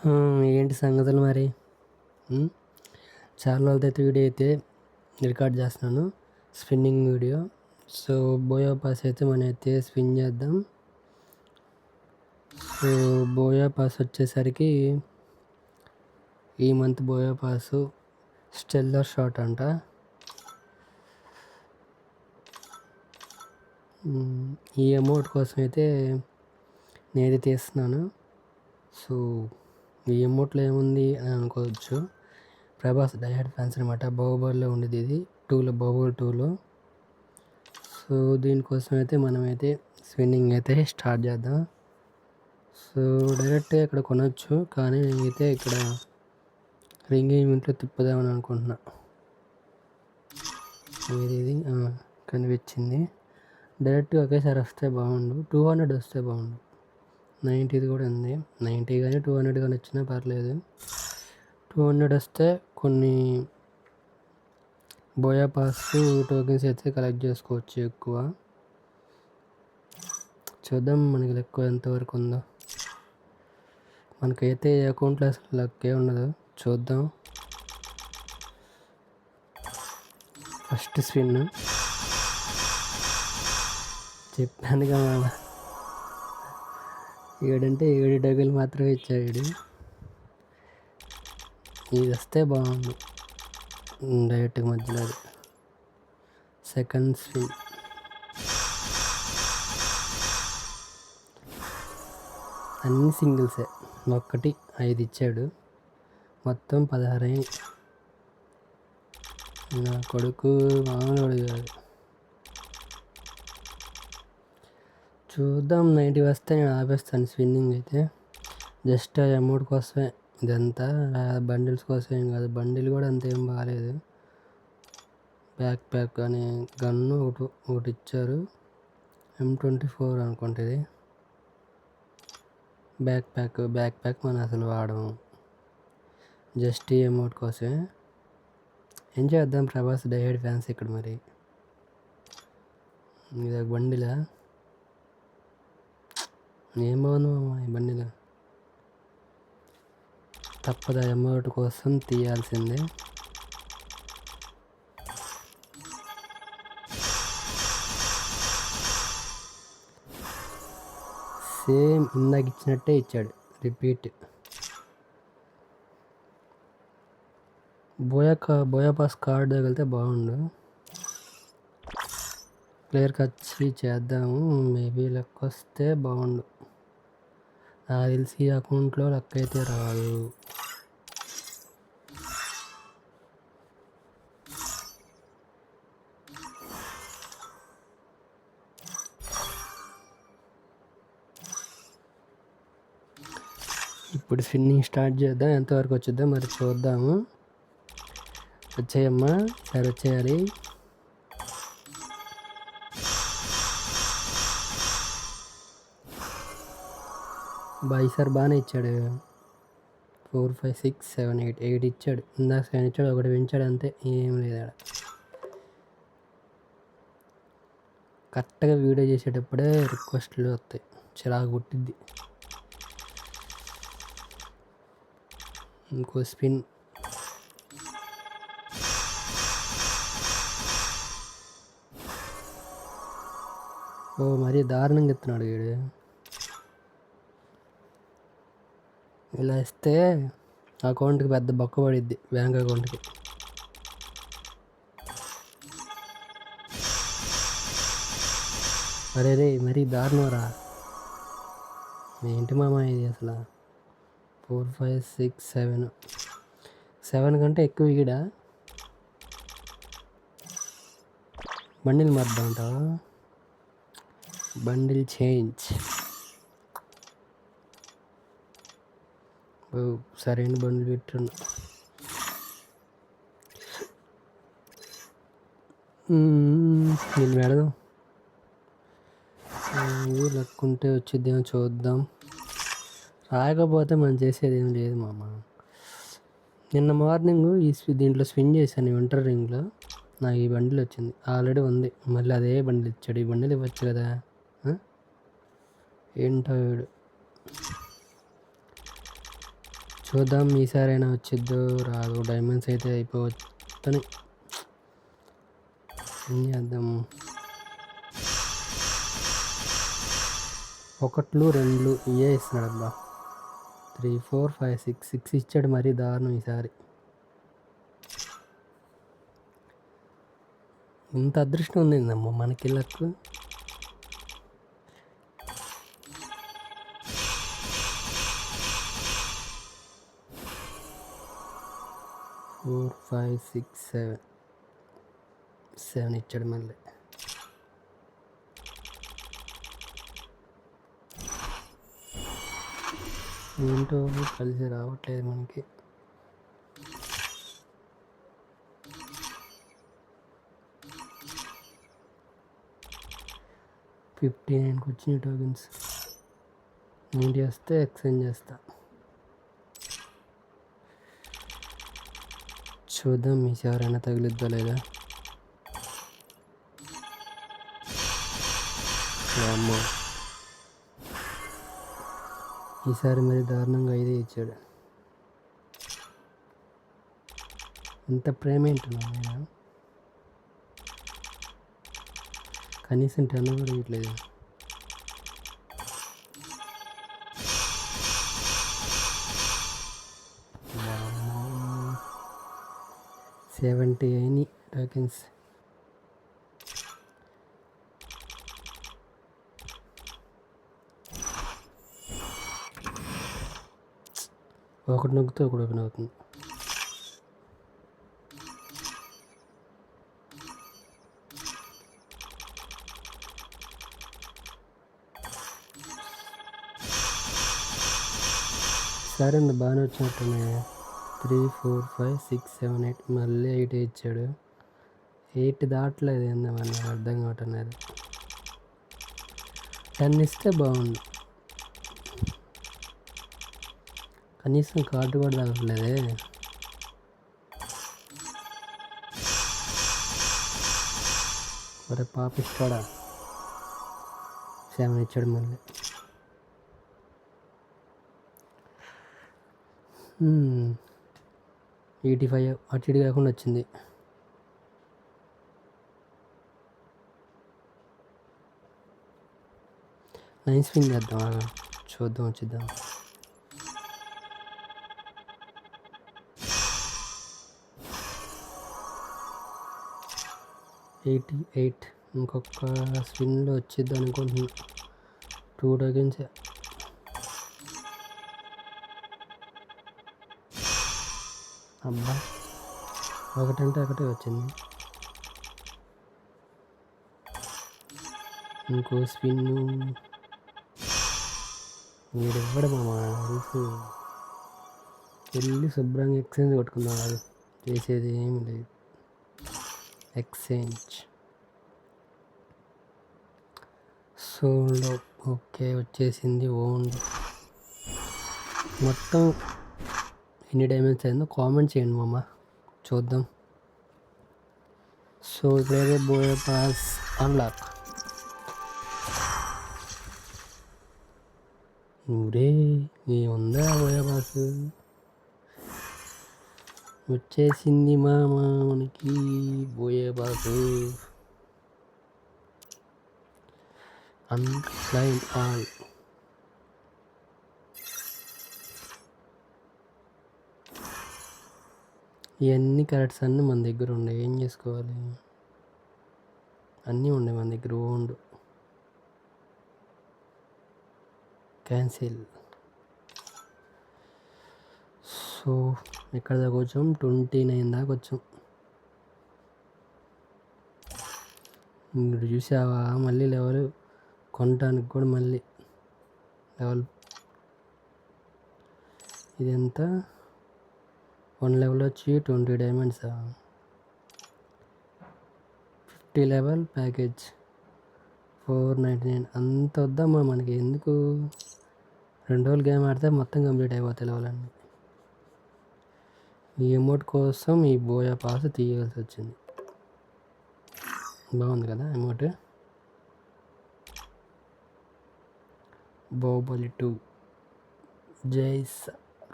ఏంటి సంగతులు మరి? హ్మ్. చాలా రోజులైతే వీడియో అయితే రికార్డ్ చేస్తున్నాను. Spinning video. So, buoy pass అయితే మనమైతే స్పిన్ చేద్దాం. సో, బోయా పాస్ వచ్చేసరికి ఈ month buoy pass stellar shot అంట. ఈ అమౌంట్ కోసం అయితే నేనైతే తీస్తున్నాను. సో, ఈ అమౌంట్లో ఏముంది అని అనుకోవచ్చు. ప్రభాస్ డైహార్డ్ ఫ్యాన్స్ అనమాట. బాహుబలిలో ఉండేది ఇది. బాహుబలి 2లో. సో, దీనికోసం అయితే మనమైతే స్పిన్నింగ్ అయితే స్టార్ట్ చేద్దాం. సో, డైరెక్ట్గా ఇక్కడ కొనొచ్చు, కానీ నేనైతే ఇక్కడ రింగ్ ఈవెంట్లో తిప్పుదామని అనుకుంటున్నా. ఇది కనిపించింది. డైరెక్ట్గా ఒకేసారి వస్తే బాగుండు. 200 వస్తే బాగుండు. 90 కూడా ఉంది. 90 కానీ 200 కానీ వచ్చినా పర్లేదు. 200 వస్తే కొన్ని బోయా పాస్ టోకెన్స్ అయితే కలెక్ట్ చేసుకోవచ్చు ఎక్కువ. చూద్దాం మనకి లెక్క ఎంతవరకు ఉందో. మనకైతే అకౌంట్లో అసలు లక్కే ఉండదు. చూద్దాం. ఫస్ట్ స్పిన్ చెప్పాను కదా, 7 డగులు మాత్రమే ఇచ్చాడు. ఇది వస్తే బాగుంది. డైరెక్ట్గా మధ్యలో సెకండ్ స్పిన్. అన్ని సింగిల్సే. 1 5 ఇచ్చాడు. మొత్తం 16 అయింది. నా కొడుకు మామూలు కాదు. చూద్దాం. 90 వస్తే నేను ఆపేస్తాను స్పిన్నింగ్ అయితే. జస్ట్ అమౌంట్ కోసమే ఇదంతా. బండిల్స్ కోసం ఏం కాదు. బండిల్ కూడా అంతేం బాగాలేదు. బ్యాక్ ప్యాక్ అని గన్ను ఒకటి ఇచ్చారు. M24 అనుకుంటే ఇది. బ్యాక్ ప్యాక్ మనం అసలు వాడము. జస్ట్ ఈ అమౌంట్ కోసమే. ఏం చేద్దాం, ప్రభాస్ డైహార్డ్ ఫ్యాన్స్ ఇక్కడ మరి. ఇది బండిలా ఏం బాగుంది ఈ బండిలో. తప్పదా అమౌంట్ కోసం తీయాల్సిందే. సేమ్ ఇందాక ఇచ్చినట్టే ఇచ్చాడు. రిపీట్. బోయా పాస్ కార్డ్ తగిలితే బాగుండు. ప్లేయర్కి వచ్చి చేద్దాము. మేబీ లెక్క వస్తే బాగుండు. నాకు తెలిసి అకౌంట్లో లెక్క అయితే రాదు. ఇప్పుడు స్పిన్నింగ్ స్టార్ట్ చేద్దాం. ఎంతవరకు వచ్చిద్దాం మరి చూద్దాము. వచ్చేయమ్మా, సరే వచ్చేయాలి. ఈసారి బాగానే ఇచ్చాడు. 4 5 6 7 8 ఇచ్చాడు. ఇందాక 7 ఇచ్చాడు, ఒకటి పెంచాడు అంతే. ఏం లేదు ఆడ. కరెక్ట్గా వీడియో చేసేటప్పుడే రిక్వెస్ట్లు వస్తాయి. చిరాకు పుట్టిద్ది. ఇంకో స్పిన్. మరీ దారుణంగా ఇస్తున్నాడు వీడు. ఇలా ఇస్తే అకౌంట్కి పెద్ద బొక్క పడిద్ది, బ్యాంక్ అకౌంట్కి. అరే మరీ దారుణం రా. ఏంటి మామ ఇది అసలు. 4 5 6 7 కంటే ఎక్కువ ఈడ. బండిల్ మారుద్దాం అంటావా? Bundle change. సరైన బండిల్ పెట్టున్నా. నేను పెడదాం. లక్కుంటే వచ్చిద్దేమో చూద్దాం. రాకపోతే మనం చేసేది ఏం లేదు మామ. నిన్న మార్నింగ్ దీంట్లో స్పిన్ చేశాను, వింటర్ రింగ్లో. నాకు ఈ బండిల్ వచ్చింది. ఆల్రెడీ ఉంది. మళ్ళీ అదే బండిల్ ఇచ్చాడు. ఈ బండిల్ ఇవ్వచ్చు కదా. ఏంటో వీడు. చూద్దాం ఈసారైనా వచ్చిద్దో రాదు. డైమండ్స్ అయితే అయిపోవచ్చని ఏం చేద్దాం. 1 2 ఇవే ఇస్తున్నాడు అబ్బా. 3 4 5 6 ఇచ్చాడు. మరీ దారుణం ఈసారి. ఇంత అదృష్టం ఉందేందమ్మా మనకి లక్. 4 5 6 7 ఇచ్చాడు మళ్ళీ. ఏంటో కలిసి రావట్లేదు మనకి. $59 వచ్చినాయి టోకెన్స్. 90 వస్తే ఎక్స్చేంజ్ చేస్తా. చూద్దాం ఈసారైనా తగిలిద్దా లేదా. అమ్మో ఈసారి మరి దారుణంగా 5 ఇచ్చాడు. ఇంత ప్రేమ ఏంటున్నా నేను. కనీసం 10 కూడా ఇవ్వట్లేదు. $70 అయినాయి టోకెన్స్. ఒకటి నొక్కితే ఒకటి ఓపెన్ అవుతుంది. సరే అండి, బాగానే వచ్చినట్టున్నాయి. 3 4 5 6 7 8 మళ్ళీ 8 ఇచ్చాడు. 8 దాటలేదు ఏందమ్మా, అర్థం కావట్లేదు. 10 ఇస్తే బాగుంది. కనీసం కార్డు కూడా తగలలేదే. మరి పాపిస్తాడా. 7 ఇచ్చాడు మళ్ళీ. 85 అటు ఇటు కాకుండా వచ్చింది. నైన్ స్పిన్ చేద్దాం, చూద్దాం వచ్చిద్దాం. 88 ఇంకొక స్పిన్లో వచ్చిద్దాం అనుకుంటున్నాను. 2 టోకెన్స్. అబ్బా ఒకటంటే ఒకటే వచ్చింది. ఇంకో స్పిన్ మీరు ఇవ్వడం మా తెలుసు. వెళ్ళి శుభ్రంగా ఎక్స్చేంజ్ కొట్టుకుందాం. అది చేసేది ఏమి లేదు. ఎక్స్చేంజ్ సోలో ఓకే వచ్చేసింది. ఓన్లీ మొత్తం ఎన్ని డైమండ్స్ అయిందో కామెంట్ చేయండి మామ, చూద్దాం. సో ఇప్పుడైతే బోయే పాస్ అన్లాక్. ఊరే ఏముందా బోయే పాస్ వచ్చేసింది మామ మనకి. బోయే పాస్ అన్క్లైమ్ ఆల్. ఇవన్నీ కరెక్ట్స్ అన్నీ మన దగ్గర ఉండే. ఏం చేసుకోవాలి, అన్నీ ఉండే మన దగ్గర. ఓండు క్యాన్సిల్. సో ఎక్కడ దాకా వచ్చాం, 29 దాకా వచ్చాం. ఇప్పుడు చూసావా మళ్ళీ లెవెల్ కొనటానికి కూడా మళ్ళీ లెవెల్. ఇదంతా 1 లెవెల్ వచ్చి 20 డైమండ్స్. 50 level package 499. అంత వద్దమ్మా మనకి ఎందుకు. 2 రోజులు గేమ్ ఆడితే మొత్తం కంప్లీట్ అయిపోతాయి లెవెల్ అన్నీ. ఈ అమౌంట్ కోసం ఈ బోయా పాస్ తీయవలసి వచ్చింది. బాగుంది కదా అమౌంట్. బాహుబలి 2 జై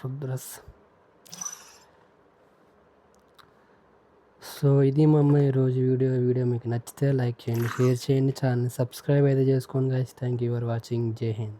రుద్రస్. సో ఇది మా అమ్మ ఈరోజు వీడియో మీకు నచ్చితే లైక్ చేయండి, షేర్ చేయండి, ఛానల్ని సబ్స్క్రైబ్ అయితే చేసుకోండి guys. Thank you for watching. జై హింద్.